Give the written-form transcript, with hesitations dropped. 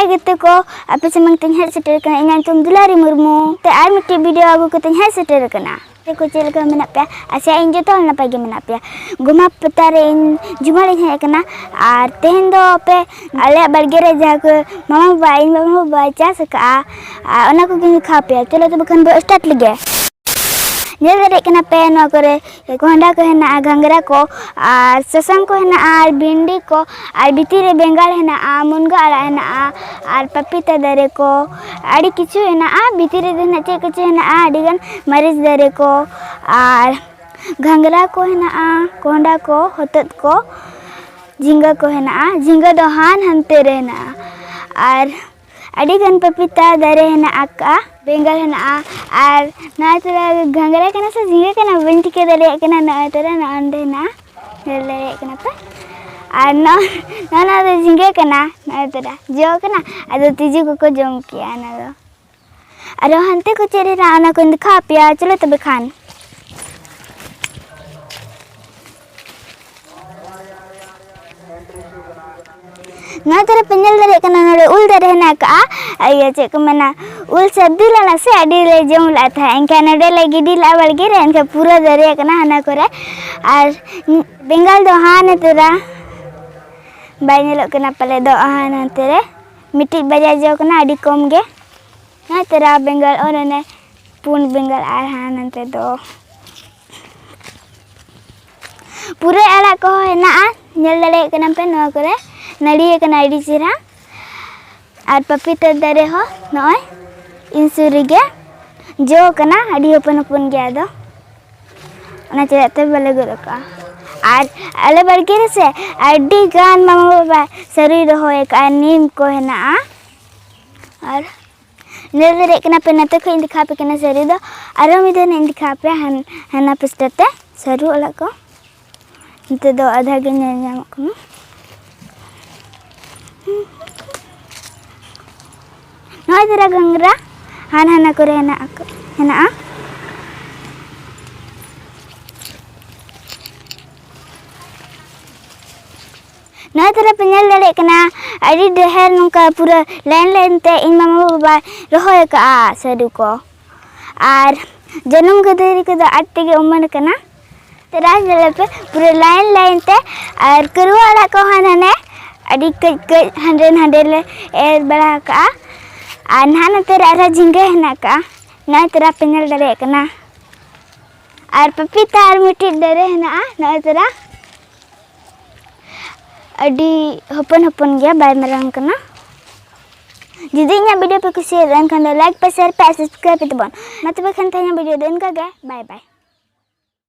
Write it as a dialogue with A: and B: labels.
A: Hai gitu ko, apa semang tengah seter kena ingat tum Dulari Murmu. Te ar miti video aku ke tengah seter kena. Te ko cil ke menap ya, asia injo tol na pagi menap ya. Guma petarin jumal ini kena. Ar tendo pe ale bargere jago mama baca seka. Ona ko gini khapya. Chalo to bukan bo start lagi. Nyel dari kena pe no करे कोहंडा को है ना घंगरा को और ससंग को है ना और भिंडी को और बितीरे बेंगाल है ना मुनगा आड़ा है ना और पपीता दरे को आड़ी किचु है ना बितीरे देना चे किचु है ना आड़ीगन मरीच दरे को और घंगरा को है ना कोहंडा को होतत को झींगा को है ना झींगा दो हान हंते रहना और अड़ीगन पपीता दरे है ना आका बेंगल है ना और ना तरह घंगरा के ना से झींगा के ना बिंटी के दरे के ना ना तरह ना अंडे ना दरे के ना पे और ना तो झींगा के ना तरह जो के ना अदो तीजू को जोम किया ना दो अरे हंते को चेरे ना ना को दिखा पिया चलो तब खान ना तेरे पेंजल दरे कना नरे उल दरे ना का ये चे को मना उल सब्दी लाना से अडी ले जम ला था इनका नडे ले गिडी ला बलगे रे इनका पूरा दरे कना हना करे और बेंगल दो हान तेरा बाइने लो कना पले दो हान तेरे मिट्टी बजा जो कना अडी कम गे ना तेरा बेंगल और ने पून बेंगल आ हान ते दो पूरे आला को है ना नेल दरे कना पे नो करे नड़ी कना अड़ी चेरा और पपीता दरे हो नय इंसुरी गे जो कना अड़ी हपन हपन गया दो ना चेते बले गुरु का और अले बरगे से अड़ी गान मामा बाबा सरी रहो एक नीम को है ना और नेल दरे कना पे नते को दिखा पे कना सरी दो अरे मिदे ने दिखा पे हना पिस्टते सरू अला को नते दो आधा गे नाम को नय तेरा घंगरा हान हाना करे है ना नय तेरा पेंजल दड़े कना अड़ी ढेर नोका पूरा लाइन ते इन मामा बाबा रहोय का सरू को और जन्म गदरी को आटे के उमर कना तेरा जले पे पूरा लाइन ते और करुवाड़ा को हाने अड़ी कई हंड्रेड ले एर बड़ा का और ना तेरा अरा झिंगा है ना का ना तेरा पेंजल दरे कना और पपीता और मिट्टी दरे है ना तेरा अड़ी हपन हपन गया बाय मरंग कना जुदी ᱤᱧᱟᱹᱜ वीडियो पे कुछ शेयर एनखान लाइक पे शेयर पे सब्सक्राइब पे तबन मतलब खान वीडियो देन का गए बाय बाय।